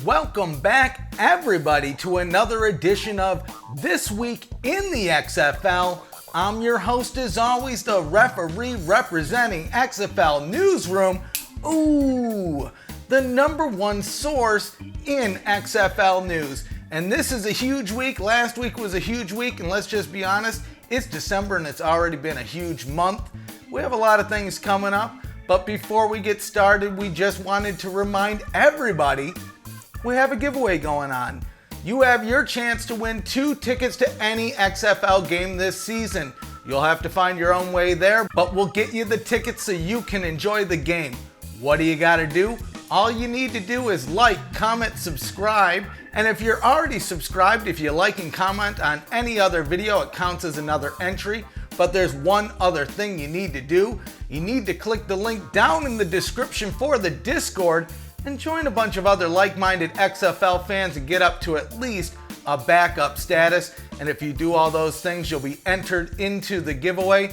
Welcome back, everybody, to another edition of This Week in the XFL. I'm your host, as always, the referee representing XFL Newsroom. The number one source in XFL news. And this is a huge week. Last week was a huge week, and let's just be honest, it's December and it's already been a huge month. We have a lot of things coming up, but before we get started, we just wanted to remind everybody we have a giveaway going on. You have your chance to win 2 tickets to any XFL game this season. You'll have to find your own way there, but we'll get you the tickets so you can enjoy the game. What do you gotta do? All you need to do is like, comment, subscribe, and if you're already subscribed, if you like and comment on any other video, it counts as another entry. But there's one other thing you need to do. You need to click the link down in the description for the Discord and join a bunch of other like-minded XFL fans and get up to at least a backup status. And if you do all those things, you'll be entered into the giveaway.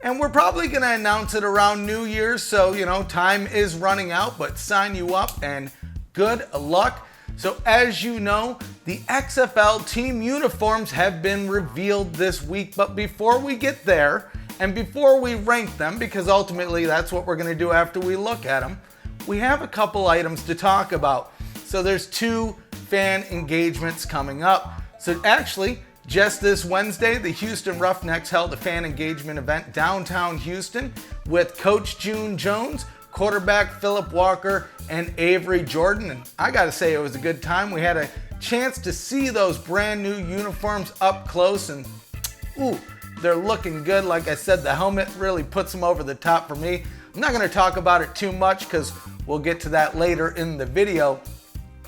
And we're probably going to announce it around New Year's, so, time is running out, but sign you up and good luck. So as you know, the XFL Team Uniforms have been revealed this week, but before we get there, and before we rank them, because ultimately that's what we're going to do after we look at them, we have a couple items to talk about. So there's 2 fan engagements coming up. So actually, just this Wednesday, the Houston Roughnecks held a fan engagement event downtown Houston with Coach June Jones, quarterback Philip Walker, and Avery Jordan. And I gotta say, it was a good time. We had a chance to see those brand new uniforms up close, and they're looking good. Like I said, the helmet really puts them over the top for me. I'm not gonna talk about it too much because we'll get to that later in the video.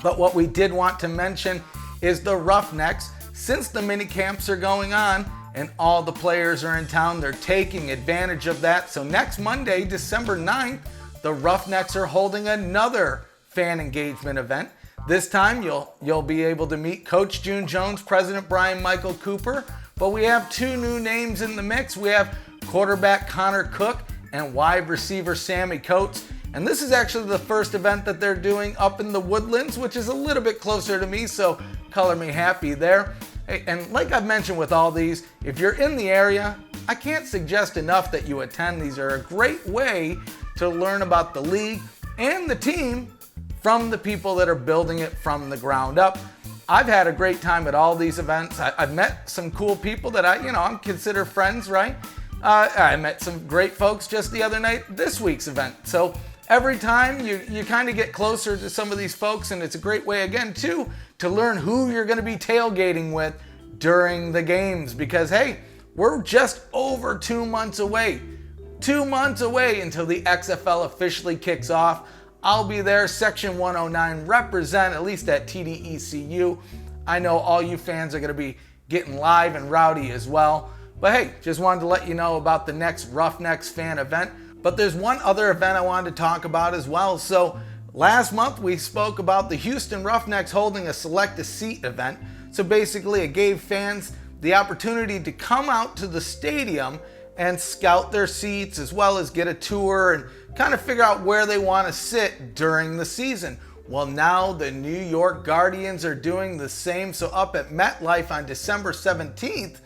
But what we did want to mention is the Roughnecks. Since the mini camps are going on and all the players are in town, they're taking advantage of that. So next Monday, December 9th, the Roughnecks are holding another fan engagement event. This time you'll be able to meet Coach June Jones, President Brian Michael Cooper, but we have 2 new names in the mix. We have quarterback Connor Cook and wide receiver Sammy Coates. And this is actually the first event that they're doing up in the Woodlands, which is a little bit closer to me, so color me happy there. Hey, and like I've mentioned with all these, if you're in the area, I can't suggest enough that you attend. These are a great way to learn about the league and the team from the people that are building it from the ground up. I've had a great time at all these events. I've met some cool people that I consider friends, right? I met some great folks just the other night, this week's event. So every time you kind of get closer to some of these folks, and it's a great way, again, too, to learn who you're going to be tailgating with during the games. Because, hey, we're just over 2 months away. 2 months away until the XFL officially kicks off. I'll be there, Section 109, represent, at least at TDECU. I know all you fans are going to be getting live and rowdy as well. But hey, just wanted to let you know about the next Roughnecks fan event. But there's one other event I wanted to talk about as well. So last month we spoke about the Houston Roughnecks holding a select a seat event. So basically it gave fans the opportunity to come out to the stadium and scout their seats, as well as get a tour and kind of figure out where they want to sit during the season. Well, now the New York Guardians are doing the same. So up at MetLife on December 17th,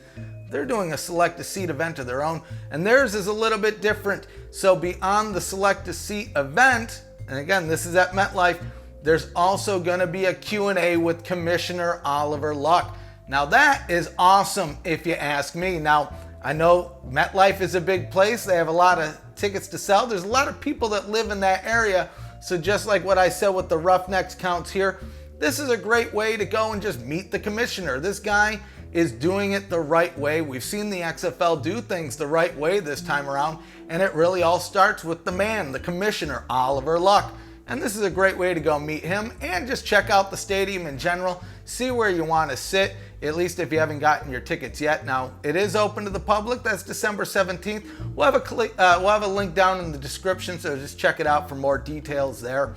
they're doing a select a seat event of their own, and theirs is a little bit different. So beyond the select a seat event, and again, this is at MetLife, there's also gonna be a Q&A with Commissioner Oliver Luck. Now that is awesome if you ask me. Now, I know MetLife is a big place. They have a lot of tickets to sell. There's a lot of people that live in that area. So just like what I said with the Roughnecks counts here, this is a great way to go and just meet the commissioner. This guy is doing it the right way. We've seen the XFL do things the right way this time around, and it really all starts with the man, the commissioner, Oliver Luck. And this is a great way to go meet him and just check out the stadium in general, see where you want to sit, at least if you haven't gotten your tickets yet. Now, it is open to the public. That's December 17th. We'll have a link down in the description, so just check it out for more details there.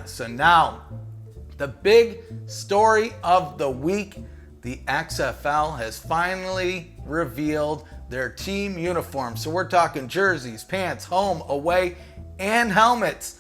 So now, the big story of the week. The XFL has finally revealed their team uniforms. So we're talking jerseys, pants, home, away, and helmets.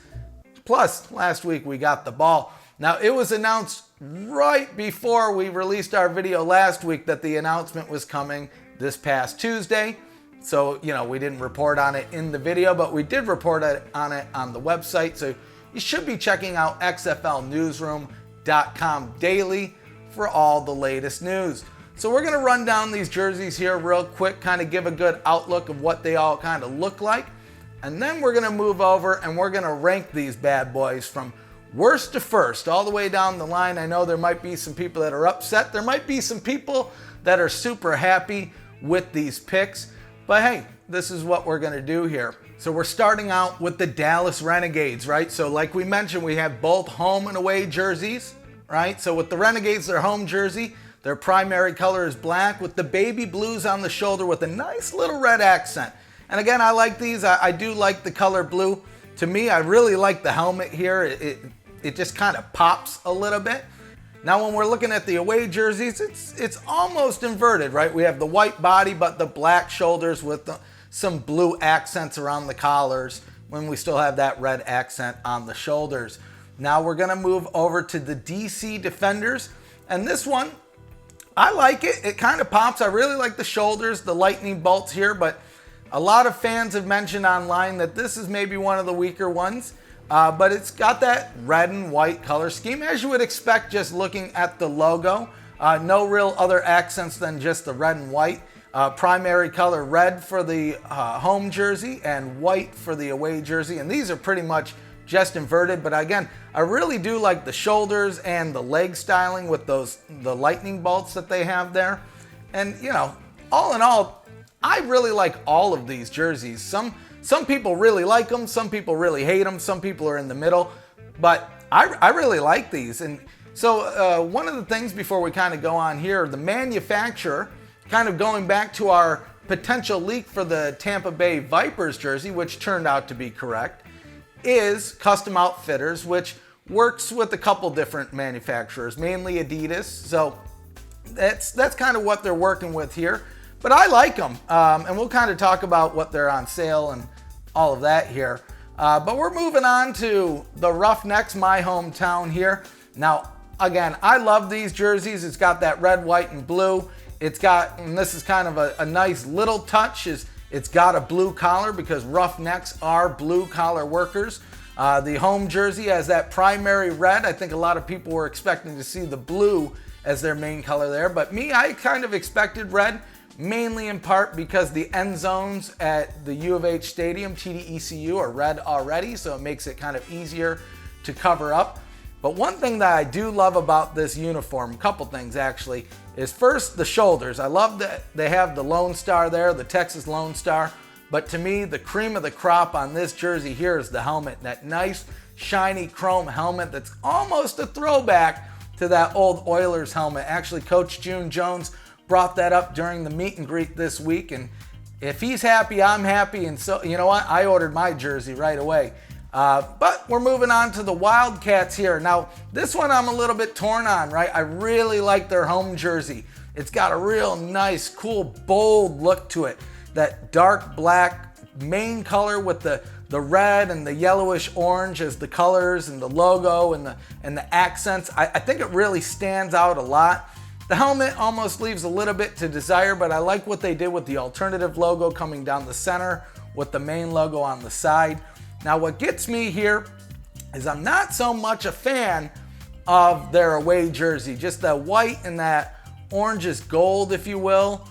Plus, last week we got the ball. Now, it was announced right before we released our video last week that the announcement was coming this past Tuesday. So, we didn't report on it in the video, but we did report on it on the website. So you should be checking out xflnewsroom.com daily for all the latest news. So we're going to run down these jerseys here real quick, kind of give a good outlook of what they all kind of look like. And then we're going to move over and we're going to rank these bad boys from worst to first, all the way down the line. I know there might be some people that are upset. There might be some people that are super happy with these picks. But hey, this is what we're going to do here. So we're starting out with the Dallas Renegades, right? So like we mentioned, we have both home and away jerseys, right? So with the Renegades, their home jersey, their primary color is black with the baby blues on the shoulder with a nice little red accent. And again, I like these. I do like the color blue. To me, I really like the helmet here. It just kind of pops a little bit. Now, when we're looking at the away jerseys, it's almost inverted, right? We have the white body, but the black shoulders with some blue accents around the collars when we still have that red accent on the shoulders. Now we're going to move over to the DC Defenders. And this one, I like it. It kind of pops. I really like the shoulders, the lightning bolts here, but a lot of fans have mentioned online that this is maybe one of the weaker ones, but it's got that red and white color scheme, as you would expect just looking at the logo. No real other accents than just the red and white. Primary color red for the home jersey and white for the away jersey, and these are pretty much just inverted. But again, I really do like the shoulders and the leg styling with the lightning bolts that they have there. And all in all, I really like all of these jerseys. Some people really like them, some people really hate them, some people are in the middle, but I really like these. And so one of the things before we kind of go on here, the manufacturer, kind of going back to our potential leak for the Tampa Bay Vipers jersey, which turned out to be correct, is Custom Outfitters, which works with a couple different manufacturers, mainly Adidas. So that's kind of what they're working with here. But I like them, and we'll kind of talk about what they're on sale and all of that here. But we're moving on to the Roughnecks, my hometown here. Now, again, I love these jerseys. It's got that red, white, and blue. It's got, and this is kind of a nice little touch, is it's got a blue collar because Roughnecks are blue collar workers. The home jersey has that primary red. I think a lot of people were expecting to see the blue as their main color there, but I kind of expected red, mainly in part because the end zones at the U of H Stadium, TD-ECU, are red already, so it makes it kind of easier to cover up. But one thing that I do love about this uniform, a couple things actually, is first the shoulders. I love that they have the Lone Star there, the Texas Lone Star. But to me, the cream of the crop on this jersey here is the helmet. That nice, shiny chrome helmet that's almost a throwback to that old Oilers helmet. Actually, Coach June Jones brought that up during the meet and greet this week. And if he's happy, I'm happy. And so, you know what? I ordered my jersey right away. But we're moving on to the Wildcats here. Now, this one I'm a little bit torn on, right? I really like their home jersey. It's got a real nice, cool, bold look to it. That dark black main color with the red and the yellowish orange as the colors and the logo and the accents. I think it really stands out a lot. The helmet almost leaves a little bit to desire, but I like what they did with the alternative logo coming down the center with the main logo on the side. Now, what gets me here is I'm not so much a fan of their away jersey. Just that white and that orangish gold, if you will.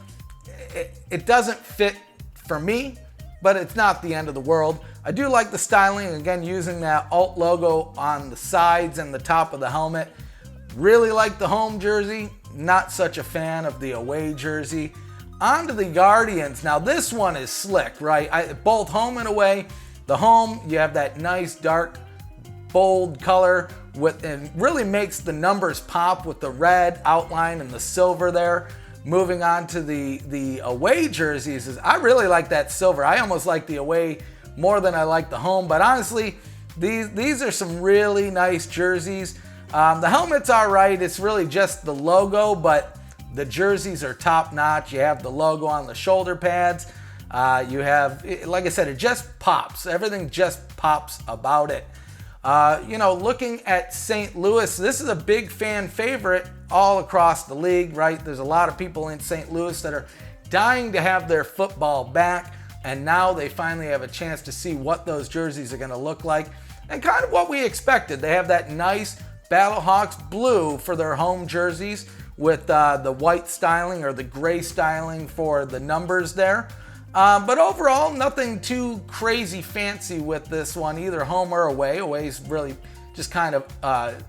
It doesn't fit for me, but it's not the end of the world. I do like the styling, again, using that alt logo on the sides and the top of the helmet. Really like the home jersey. Not such a fan of the away jersey. On to the Guardians. Now, this one is slick, right? Both home and away. The home, you have that nice dark, bold color and really makes the numbers pop with the red outline and the silver there. Moving on to the away jerseys, I really like that silver. I almost like the away more than I like the home, but honestly, these are some really nice jerseys. The helmet's all right. It's really just the logo, but the jerseys are top notch. You have the logo on the shoulder pads. You have, like I said, it just pops. Everything just pops about it. Looking at St. Louis, this is a big fan favorite all across the league, right? There's a lot of people in St. Louis that are dying to have their football back, and now they finally have a chance to see what those jerseys are going to look like, and kind of what we expected. They have that nice Battlehawks blue for their home jerseys with the white styling or the gray styling for the numbers there. But overall, nothing too crazy fancy with this one, either home or away. Away is really just kind of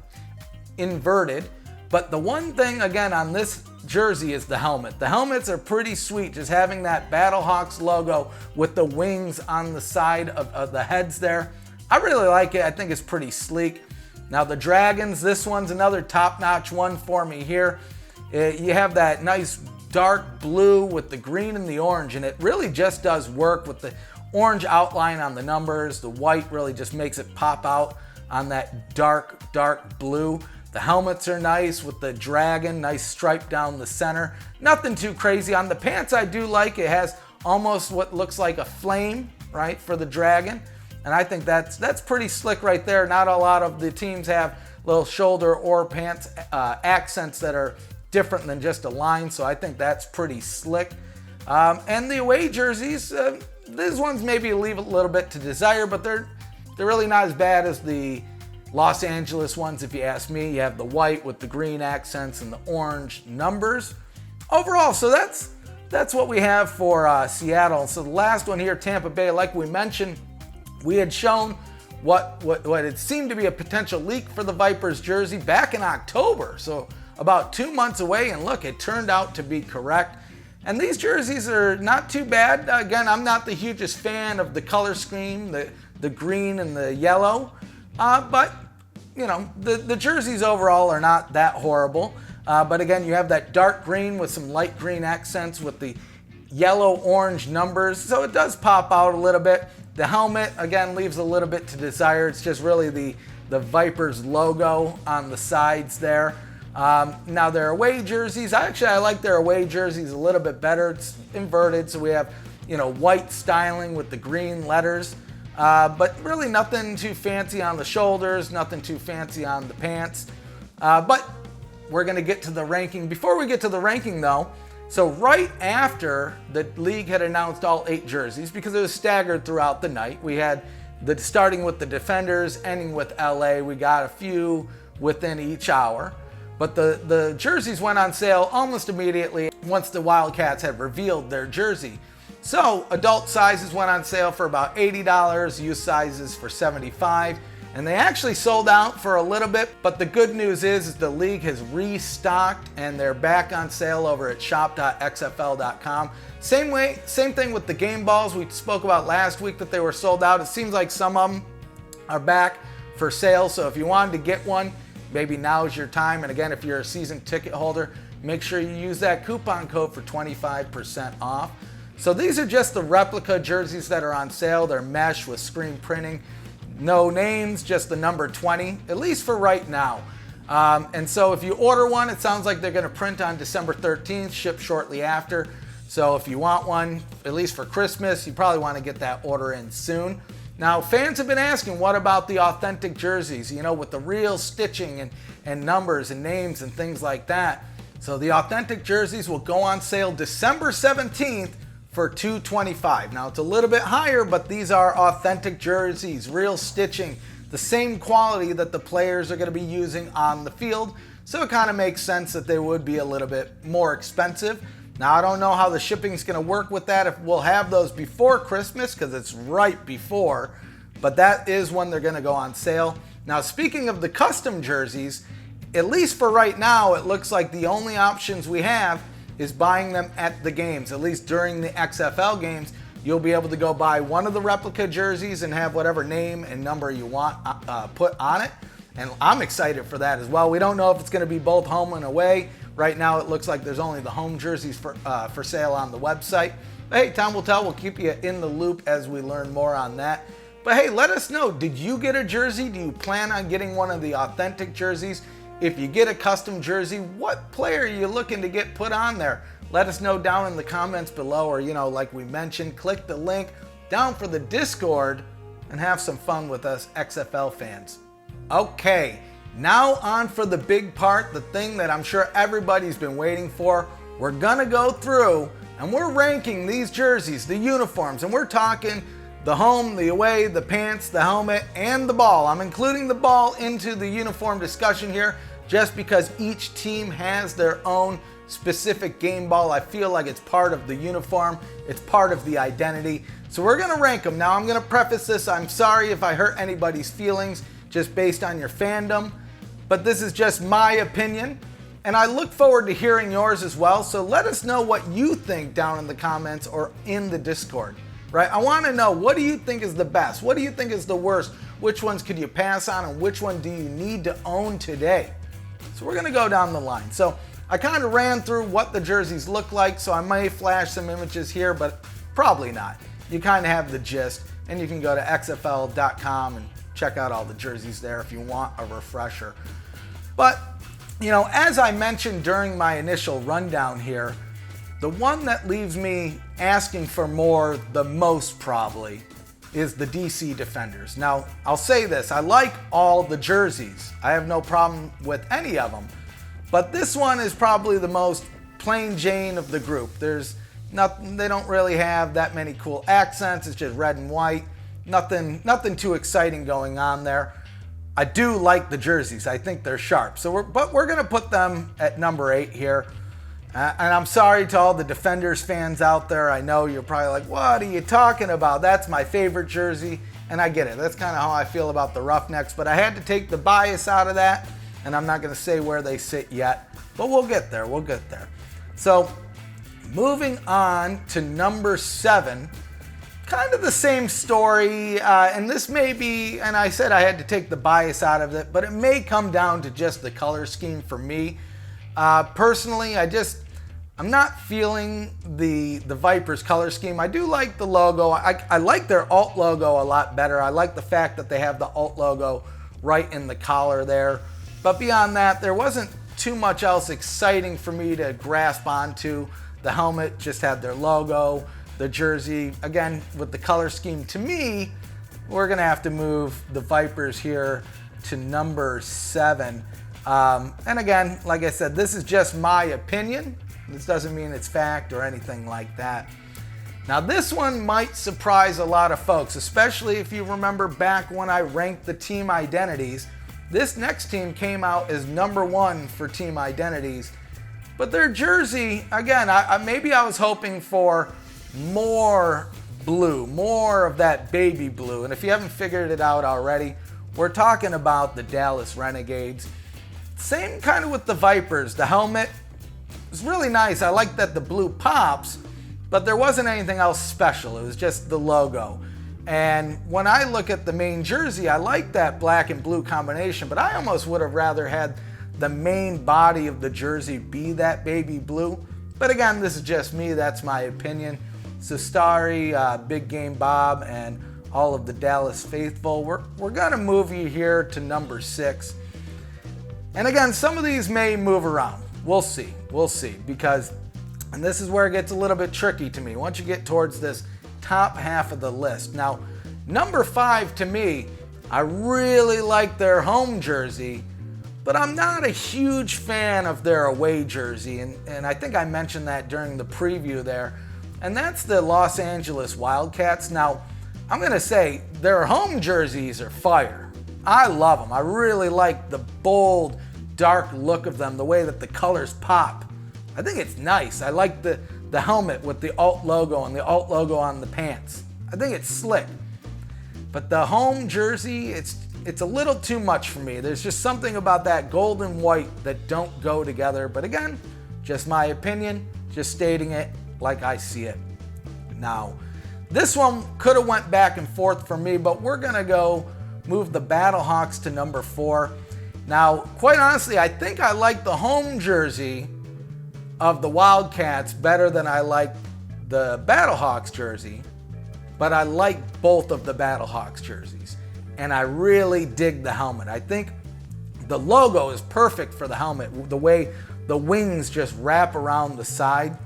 inverted. But the one thing, again, on this jersey is the helmet. The helmets are pretty sweet, just having that Battlehawks logo with the wings on the side of the heads there. I really like it. I think it's pretty sleek. Now the Dragons, this one's another top-notch one for me here. You have that nice dark blue with the green and the orange, and it really just does work with the orange outline on the numbers. The white really just makes it pop out on that dark blue. The helmets are nice with the dragon, nice stripe down the center. Nothing too crazy. On the pants, I do like it has almost what looks like a flame, right, for the dragon. And I think that's pretty slick right there. Not a lot of the teams have little shoulder or pants accents that are different than just a line, so I think that's pretty slick. And the away jerseys, these ones maybe leave a little bit to desire, but they're really not as bad as the Los Angeles ones, if you ask me. You have the white with the green accents and the orange numbers. Overall, so that's what we have for Seattle. So the last one here, Tampa Bay, like we mentioned, we had shown what had seemed to be a potential leak for the Vipers jersey back in October. So about 2 months away, and look, it turned out to be correct. And these jerseys are not too bad. Again, I'm not the hugest fan of the color scheme, the green and the yellow, but the jerseys overall are not that horrible. But again, you have that dark green with some light green accents with the yellow-orange numbers, so it does pop out a little bit. The helmet, again, leaves a little bit to desire. It's just really the Vipers logo on the sides there. Now their away jerseys, I like their away jerseys a little bit better. It's inverted, so we have white styling with the green letters, but really nothing too fancy on the shoulders, nothing too fancy on the pants. But we're going to get to the ranking. Before we get to the ranking though, so right after the league had announced all 8 jerseys, because it was staggered throughout the night, we had starting with the Defenders, ending with LA. We got a few within each hour. But the jerseys went on sale almost immediately once the Wildcats had revealed their jersey. So adult sizes went on sale for about $80, youth sizes for $75, and they actually sold out for a little bit. But the good news is the league has restocked and they're back on sale over at shop.xfl.com. Same thing with the game balls we spoke about last week that they were sold out. It seems like some of them are back for sale. So if you wanted to get one, maybe now's your time. And again, if you're a season ticket holder, make sure you use that coupon code for 25% off. So these are just the replica jerseys that are on sale. They're mesh with screen printing. No names, just the number 20, at least for right now. And so if you order one, it sounds like they're going to print on December 13th, ship shortly after. So if you want one, at least for Christmas, you probably want to get that order in soon. Now, fans have been asking, what about the authentic jerseys, with the real stitching and numbers and names and things like that. So the authentic jerseys will go on sale December 17th for $225. Now, it's a little bit higher, but these are authentic jerseys, real stitching, the same quality that the players are going to be using on the field. So it kind of makes sense that they would be a little bit more expensive. Now, I don't know how the shipping is going to work with that, if we'll have those before Christmas, because it's right before, but that is when they're going to go on sale. Now, speaking of the custom jerseys, at least for right now, it looks like the only options we have is buying them at the games. At least during the XFL games, you'll be able to go buy one of the replica jerseys and have whatever name and number you want put on it. And I'm excited for that as well. We don't know if it's going to be both home and away. Right now, it looks like there's only the home jerseys for sale on the website. But hey, time will tell. We'll keep you in the loop as we learn more on that. But hey, let us know. Did you get a jersey? Do you plan on getting one of the authentic jerseys? If you get a custom jersey, what player are you looking to get put on there? Let us know down in the comments below, or like we mentioned, click the link down for the Discord and have some fun with us XFL fans. Okay, now on for the big part, the thing that I'm sure everybody's been waiting for. We're gonna go through and we're ranking these jerseys, the uniforms, and we're talking the home, the away, the pants, the helmet, and the ball. I'm including the ball into the uniform discussion here just because each team has their own specific game ball. I feel like it's part of the uniform, it's part of the identity. So we're gonna rank them. Now I'm gonna preface this, I'm sorry if I hurt anybody's feelings just based on your fandom, but this is just my opinion, and I look forward to hearing yours as well. So let us know what you think down in the comments or in the Discord, right? I wanna know, what do you think is the best? What do you think is the worst? Which ones could you pass on, and which one do you need to own today? So we're gonna go down the line. So I kind of ran through what the jerseys look like, so I may flash some images here, but probably not. You kind of have the gist, and you can go to XFL.com and check out all the jerseys there if you want a refresher. But, you know, as I mentioned during my initial rundown here, the one that leaves me asking for more the most probably is the DC Defenders. Now, I'll say this, I like all the jerseys. I have no problem with any of them. But this one is probably the most plain Jane of the group. There's nothing, they don't really have that many cool accents. It's just red and white. Nothing too exciting going on there. I do like the jerseys. I think they're sharp. So we're gonna put them at number 8 here. And I'm sorry to all the Defenders fans out there. I know you're probably like, what are you talking about? That's my favorite jersey. And I get it. That's kind of how I feel about the Roughnecks. But I had to take the bias out of that. And I'm not going to say where they sit yet, but we'll get there. We'll get there. So moving on to number 7, kind of the same story. And this may be, and I said I had to take the bias out of it, but it may come down to just the color scheme for me. Personally, I'm not feeling the Vipers color scheme. I do like the logo. I like their alt logo a lot better. I like the fact that they have the alt logo right in the collar there. But beyond that, there wasn't too much else exciting for me to grasp onto. The helmet just had their logo, the jersey, again, with the color scheme. To me, we're gonna have to move the Vipers here to number 7. And again, like I said, this is just my opinion. This doesn't mean it's fact or anything like that. Now this one might surprise a lot of folks, especially if you remember back when I ranked the team identities. This next team came out as number 1 for team identities, but their jersey, again, maybe I was hoping for more blue, more of that baby blue. And if you haven't figured it out already, we're talking about the Dallas Renegades. Same kind of with the Vipers. The helmet is really nice. I like that the blue pops, but there wasn't anything else special. It was just the logo. And when I look at the main jersey, I like that black and blue combination, but I almost would have rather had the main body of the jersey be that baby blue. But again, this is just me, that's my opinion. So Starry, Big Game Bob, and all of the Dallas faithful, we're gonna move you here to number 6. And again, some of these may move around. We'll see, because, and this is where it gets a little bit tricky to me, once you get towards this top half of the list. Now, number 5 to me, I really like their home jersey, but I'm not a huge fan of their away jersey, and I think I mentioned that during the preview there, and that's the Los Angeles Wildcats. Now, I'm gonna say their home jerseys are fire. I love them. I really like the bold, dark look of them, the way that the colors pop. I think it's nice. I like the helmet with the alt logo and the alt logo on the pants. I think it's slick. But the home jersey, it's a little too much for me. There's just something about that gold and white that don't go together. But again, just my opinion, just stating it like I see it. Now, this one could have went back and forth for me, but we're gonna go move the Battlehawks to number 4. Now, quite honestly, I think I like the home jersey of the Wildcats better than I like the Battlehawks jersey, but I like both of the Battlehawks jerseys, and I really dig the helmet. I think the logo is perfect for the helmet, the way the wings just wrap around the side.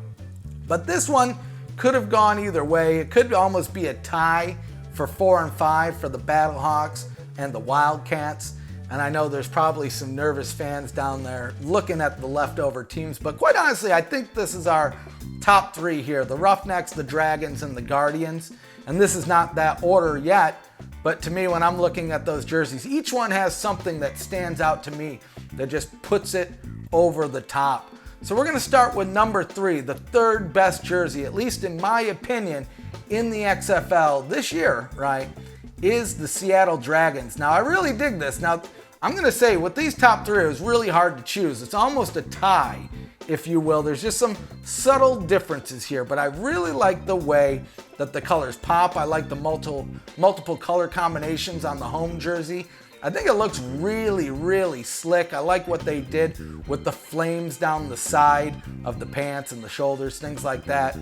But this one could have gone either way. It could almost be a tie for 4 and 5 for the Battlehawks and the Wildcats. And I know there's probably some nervous fans down there looking at the leftover teams, but quite honestly, I think this is our top 3 here: the Roughnecks, the Dragons, and the Guardians. And this is not that order yet, but to me, when I'm looking at those jerseys, each one has something that stands out to me that just puts it over the top. So we're going to start with number 3, the third best jersey, at least in my opinion, in the XFL this year, right, is the Seattle Dragons. Now, I really dig this. Now, I'm going to say with these top 3, it was really hard to choose. It's almost a tie, if you will. There's just some subtle differences here, but I really like the way that the colors pop. I like the multiple color combinations on the home jersey. I think it looks really, really slick. I like what they did with the flames down the side of the pants and the shoulders, things like that.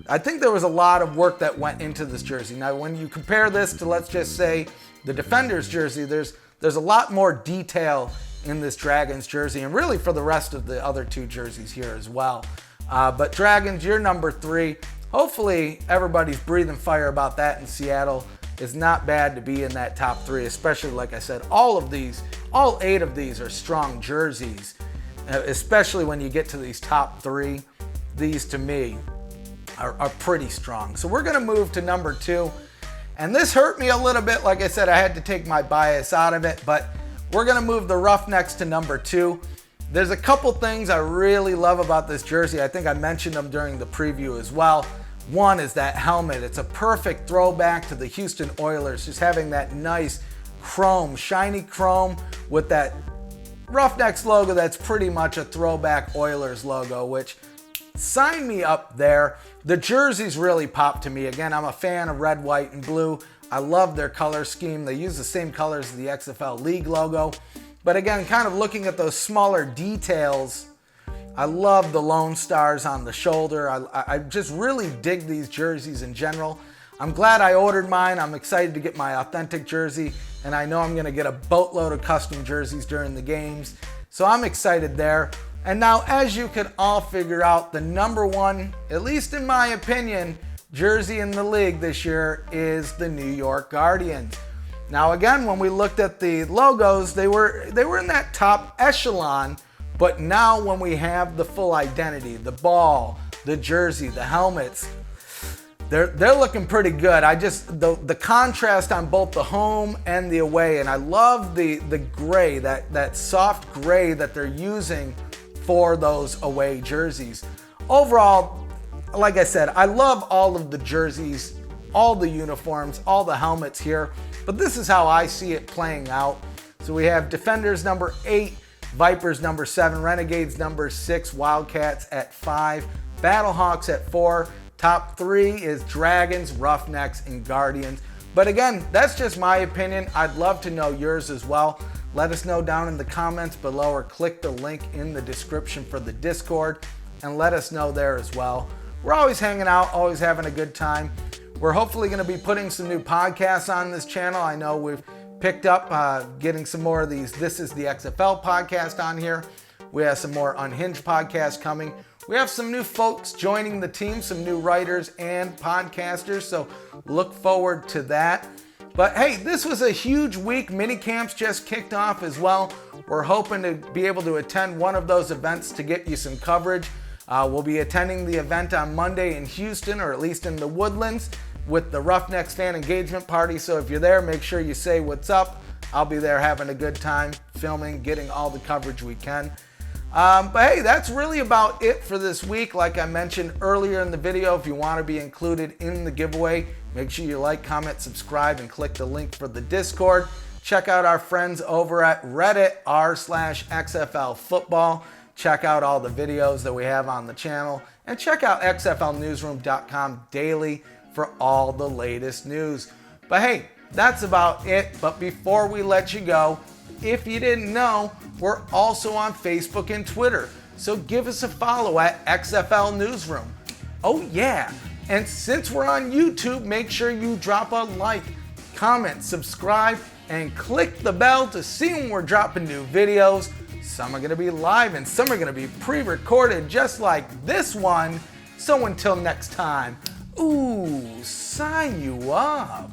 I think there was a lot of work that went into this jersey. Now, when you compare this to, let's just say, the Defenders jersey, there's a lot more detail in this Dragons jersey, and really for the rest of the other 2 jerseys here as well. But Dragons, you're number 3. Hopefully everybody's breathing fire about that in Seattle. It's not bad to be in that top 3, especially, like I said, all 8 of these are strong jerseys, especially when you get to these top 3. These, to me, are pretty strong. So we're going to move to number 2. And this hurt me a little bit. Like I said, I had to take my bias out of it, but we're going to move the Roughnecks to number 2. There's a couple things I really love about this jersey. I think I mentioned them during the preview as well. One is that helmet. It's a perfect throwback to the Houston Oilers, just having that nice chrome, shiny chrome with that Roughnecks logo that's pretty much a throwback Oilers logo, which sign me up there. The jerseys really pop to me. Again, I'm a fan of red, white, and blue. I love their color scheme. They use the same colors as the XFL League logo. But again, kind of looking at those smaller details, I love the Lone Stars on the shoulder. I just really dig these jerseys in general. I'm glad I ordered mine. I'm excited to get my authentic jersey, and I know I'm going to get a boatload of custom jerseys during the games. So I'm excited there. And now, as you can all figure out, the number 1, at least in my opinion, jersey in the league this year is the New York Guardians. Now again, when we looked at the logos, they were in that top echelon, but now when we have the full identity, the ball, the jersey, the helmets, they're looking pretty good. The contrast on both the home and the away, and I love the gray, that soft gray that they're using for those away jerseys. Overall, like I said, I love all of the jerseys, all the uniforms, all the helmets here, but this is how I see it playing out. So we have Defenders number 8, Vipers number 7, Renegades number 6, Wildcats at 5, Battlehawks at 4. Top 3 is Dragons, Roughnecks, and Guardians. But again, that's just my opinion. I'd love to know yours as well. Let us know down in the comments below, or click the link in the description for the Discord and let us know there as well. We're always hanging out, always having a good time. We're hopefully going to be putting some new podcasts on this channel. I know we've picked up getting some more of these This is the XFL podcast on here. We have some more Unhinged podcasts coming. We have some new folks joining the team, some new writers and podcasters, so look forward to that. But hey, this was a huge week. Mini camps just kicked off as well. We're hoping to be able to attend one of those events to get you some coverage. We'll be attending the event on Monday in Houston, or at least in the Woodlands, with the Roughnecks fan engagement party. So if you're there, make sure you say what's up. I'll be there having a good time, filming, getting all the coverage we can. But hey, that's really about it for this week. Like I mentioned earlier in the video, if you want to be included in the giveaway, make sure you like, comment, subscribe, and click the link for the Discord. Check out our friends over at Reddit, r/XFL Football. Check out all the videos that we have on the channel, and check out xflnewsroom.com daily for all the latest news. But hey, that's about it. But before we let you go, if you didn't know, we're also on Facebook and Twitter. So give us a follow at XFL Newsroom. Oh yeah, and since we're on YouTube, make sure you drop a like, comment, subscribe, and click the bell to see when we're dropping new videos. Some are going to be live and some are going to be pre-recorded just like this one. So until next time, ooh, sign you up.